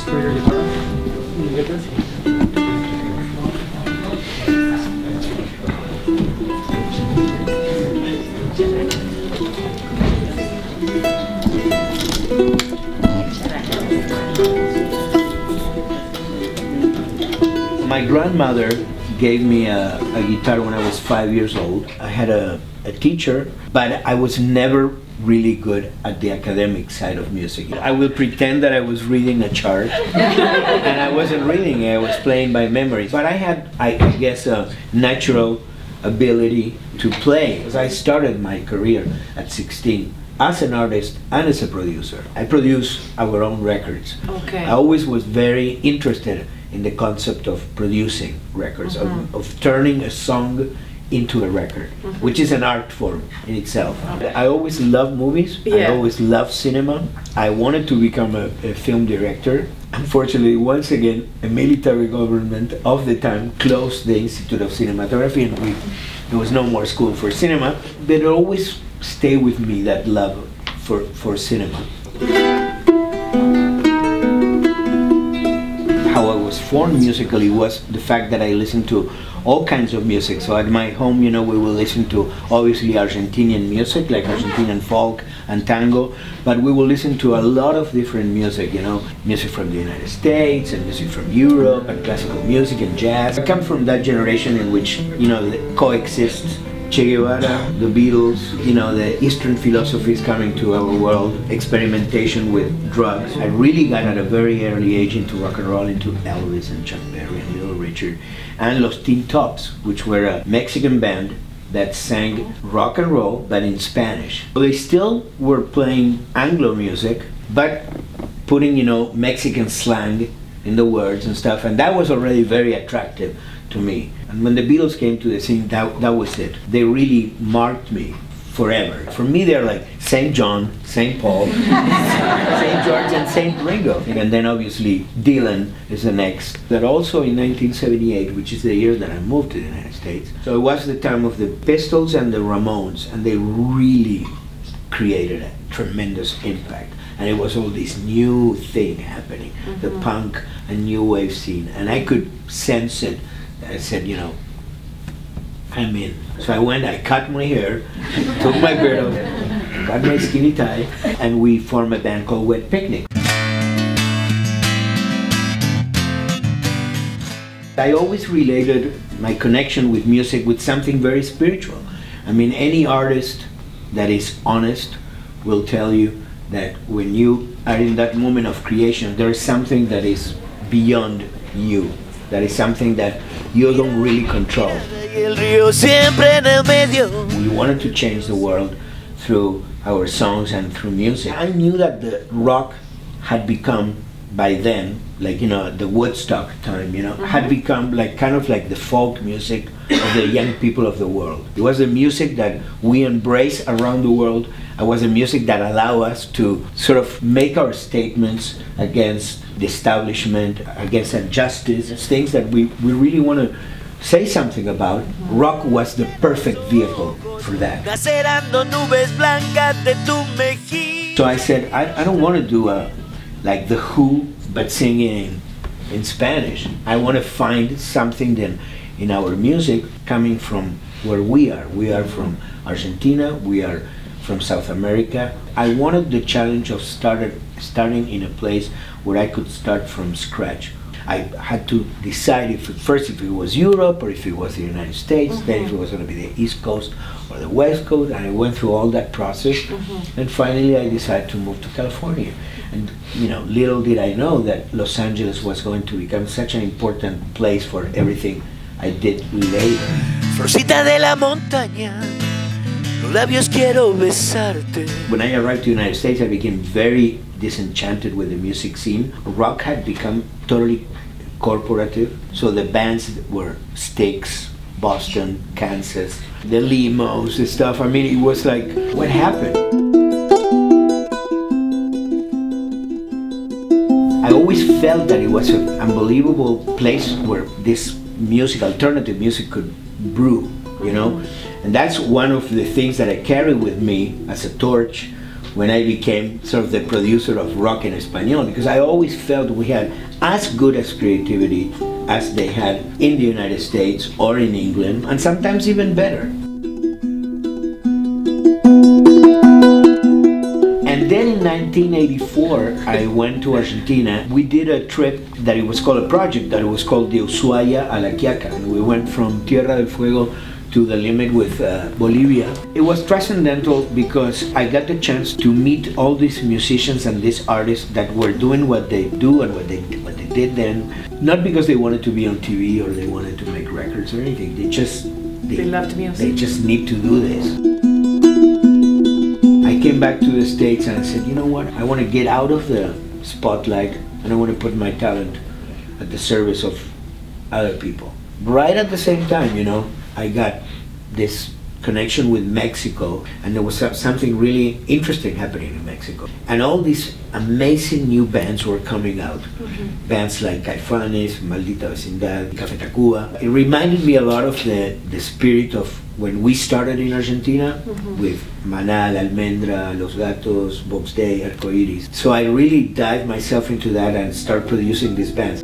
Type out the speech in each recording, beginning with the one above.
for your guitar. You get this? My grandmother gave me a guitar when I was 5 years old. I had a teacher, but I was never really good at the academic side of music. I will pretend that I was reading a chart, and I wasn't reading it, I was playing by memory. But I had, I guess, a natural ability to play, because I started my career at 16 as an artist and as a producer. I produce our own records. Okay. I always was very interested in the concept of producing records, of turning a song into a record, which is an art form in itself. I always loved movies, I always loved cinema. I wanted to become a film director. Unfortunately, once again, a military government of the time closed the Institute of Cinematography, and there was no more school for cinema. But it always stayed with me, that love for cinema. How I was formed musically was the fact that I listened to all kinds of music. So at my home, you know, we will listen to obviously Argentinian music, like Argentinian folk and tango, but we will listen to a lot of different music, you know, music from the United States and music from Europe and classical music and jazz. I come from that generation in which, you know, coexist Che Guevara, the Beatles, you know, the Eastern philosophies coming to our world, experimentation with drugs. I really got at a very early age into rock and roll, into Elvis and Chuck Berry and Little Richard, and Los Teen Tops, which were a Mexican band that sang rock and roll, but in Spanish. So they still were playing Anglo music, but putting, you know, Mexican slang in the words and stuff, and that was already very attractive to me. And when the Beatles came to the scene, that was it. They really marked me forever. For me, they're like St. John, St. Paul, St. George, and St. Ringo. And then obviously Dylan is the next. But also in 1978, which is the year that I moved to the United States. So it was the time of the Pistols and the Ramones, and they really created a tremendous impact. And it was all this new thing happening, the punk and new wave scene. And I could sense it. I said, you know, I'm in. So I went, I cut my hair, took my beard off, got my skinny tie, and we formed a band called Wet Picnic. I always related my connection with music with something very spiritual. I mean, any artist that is honest will tell you that when you are in that moment of creation, there is something that is beyond you. That is something that you don't really control. We wanted to change the world through our songs and through music. I knew that the rock had become, by then, like, you know, the Woodstock time, you know, had become like kind of like the folk music of the young people of the world. It was the music that we embrace around the world. It was the music that allowed us to sort of make our statements against the establishment, against injustice, things that we really want to say something about. Rock was the perfect vehicle for that. So I said, I don't want to do like The Who, but singing in Spanish. I want to find something then in our music coming from where we are. We are from Argentina, we are from South America. I wanted the challenge of starting in a place where I could start from scratch. I had to decide if it was Europe or if it was the United States, then if it was going to be the East Coast or the West Coast, and I went through all that process, and finally I decided to move to California. And you know, little did I know that Los Angeles was going to become such an important place for everything I did later. Florcita de la montaña, los labios quiero besarte. When I arrived to the United States, I became very disenchanted with the music scene. Rock had become totally corporative, so the bands were Styx, Boston, Kansas, the limos, the stuff. I mean, it was like, what happened? I always felt that it was an unbelievable place where this music, alternative music, could brew, you know? And that's one of the things that I carry with me as a torch when I became sort of the producer of rock en español, because I always felt we had as good as creativity as they had in the United States or in England, and sometimes even better. And then in 1984, I went to Argentina. We did a trip that it was called a project that it was called De Ushuaia a La Quiaca. And we went from Tierra del Fuego to the limit with Bolivia. It was transcendental because I got the chance to meet all these musicians and these artists that were doing what they do and what they did then, not because they wanted to be on TV or they wanted to make records or anything. They loved music. They just need to do this. I came back to the States and I said, you know what? I want to get out of the spotlight and I want to put my talent at the service of other people. Right at the same time, you know, I got this connection with Mexico, and there was something really interesting happening in Mexico. And all these amazing new bands were coming out. Bands like Caifanes, Maldita Vecindad, Café Tacuba. It reminded me a lot of the spirit of when we started in Argentina with Maná, La Almendra, Los Gatos, Bob's Day, Arcoiris. So I really dived myself into that and started producing these bands.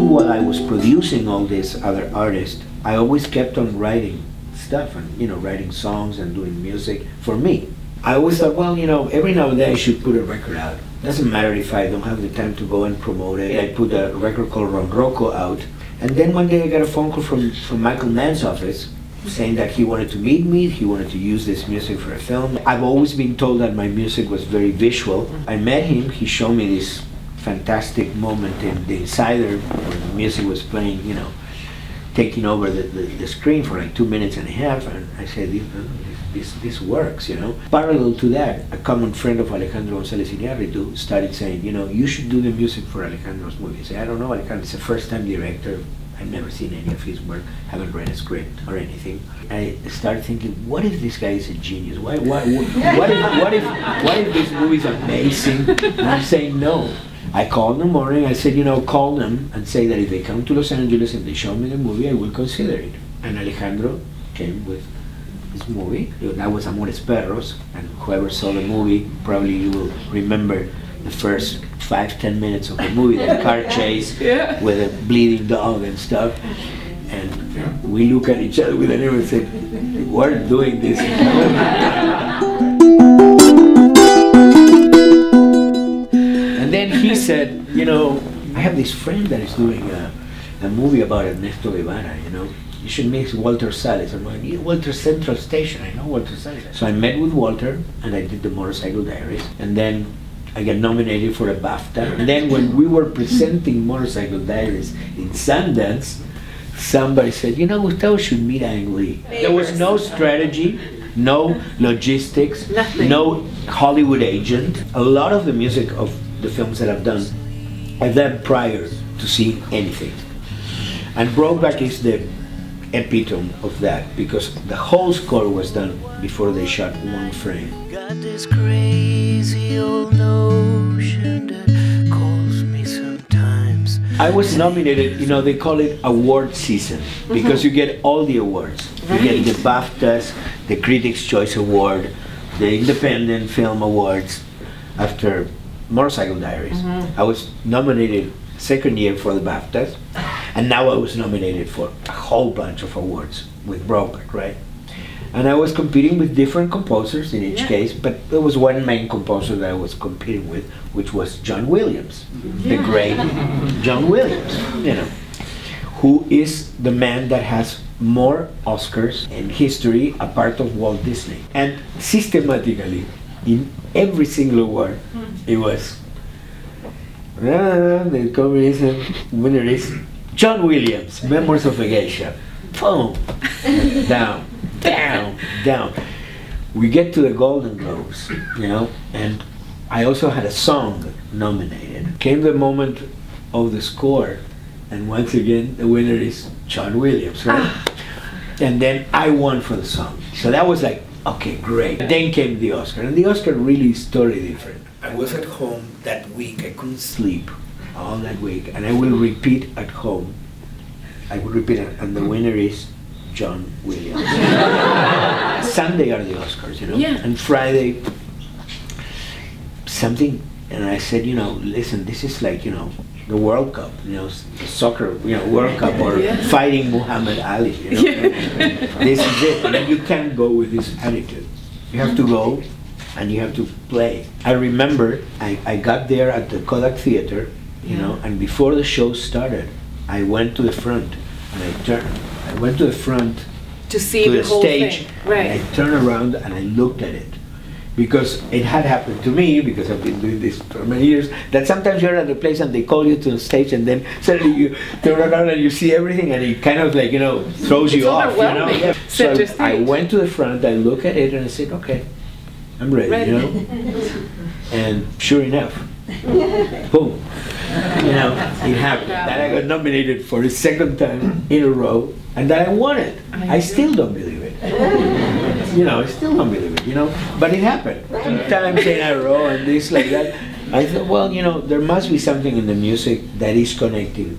While I was producing all these other artists, I always kept on writing stuff and, you know, writing songs and doing music for me. I always thought, well, you know, every now and then I should put a record out. Doesn't matter if I don't have the time to go and promote it. I put a record called Ronroco out, and then one day I got a phone call from Michael Mann's office saying that he wanted to meet me, he wanted to use this music for a film. I've always been told that my music was very visual. I met him, he showed me this fantastic moment in The Insider where the music was playing, you know, taking over the screen for like 2.5 minutes, and I said, this works, you know. Parallel to that, a common friend of Alejandro González Iñárritu started saying, you know, you should do the music for Alejandro's movie. I said, I don't know, Alejandro is a first-time director. I've never seen any of his work, haven't read a script or anything. I started thinking, what if this guy is a genius? What if this movie is amazing? And I'm saying no. I called in the morning, I said, you know, call them and say that if they come to Los Angeles and they show me the movie, I will consider it. And Alejandro came with his movie. That was Amores Perros, and whoever saw the movie, probably you will remember the first 5-10 minutes of the movie, that car chase with a bleeding dog and stuff. And we look at each other with an and said, we're doing this. And then he said, you know, I have this friend that is doing a movie about Ernesto Guevara, you know. You should meet Walter Salles. I'm like, Walter Central Station, I know Walter Salles. So I met with Walter and I did the Motorcycle Diaries, and then I got nominated for a BAFTA. And then when we were presenting Motorcycle Diaries in Sundance, somebody said, you know, Gustavo should meet Ang Lee. There was no strategy, no logistics, no Hollywood agent. A lot of the music of the films that I've done prior to seeing anything. And Brokeback is the epitome of that, because the whole score was done before they shot one frame. Got this crazy old notion that calls me sometimes. I was nominated, you know, they call it award season, because you get all the awards. You get the BAFTAs, the Critics' Choice Award, the Independent Film Awards. After Motorcycle Diaries, I was nominated second year for the BAFTAs, and now I was nominated for a whole bunch of awards with Brokeback, right? And I was competing with different composers in each case, but there was one main composer that I was competing with, which was John Williams, the great John Williams, you know, who is the man that has more Oscars in history apart of Walt Disney. And systematically, in every single award, it was the combination winner is John Williams, Memoirs of a Geisha. Boom, down, down, down. We get to the Golden Globes, you know, and I also had a song nominated. Came the moment of the score, and once again the winner is John Williams, right? And then I won for the song. So that was like, okay, great. Then came the Oscar, and the Oscar really is totally different. I was at home that week, I couldn't sleep all that week, and I will repeat at home. I will repeat it, and the winner is John Williams. Sunday are the Oscars, you know, Yeah. and Friday something, and I said, you know, listen, this is like, you know, the World Cup, you know, soccer, you know, World Cup, or Yeah. fighting Muhammad Ali, you know. This is it. I mean, you can't go with this attitude. You have to go, and you have to play. I remember I got there at the Kodak Theater, you know, and before the show started, I went to the front, and I went to the front To see to the the whole stage, thing. and I Right. turned around and I looked at it. Because it had happened to me, because I've been doing this for many years, that sometimes you're at a place and they call you to the stage, and then suddenly you turn around and you see everything, and it kind of like, you know, throws you It's off, you know? overwhelming. Yeah. Center So I stage. went to the front, I looked at it, and I said, okay, I'm ready, you know? And sure enough, boom, you know, it happened. That I got nominated for the second time in a row, and that I won it. I still don't believe it. You know, I still don't believe it, you know? But it happened. 2 times in a row and this, like that. I thought, well, you know, there must be something in the music that is connecting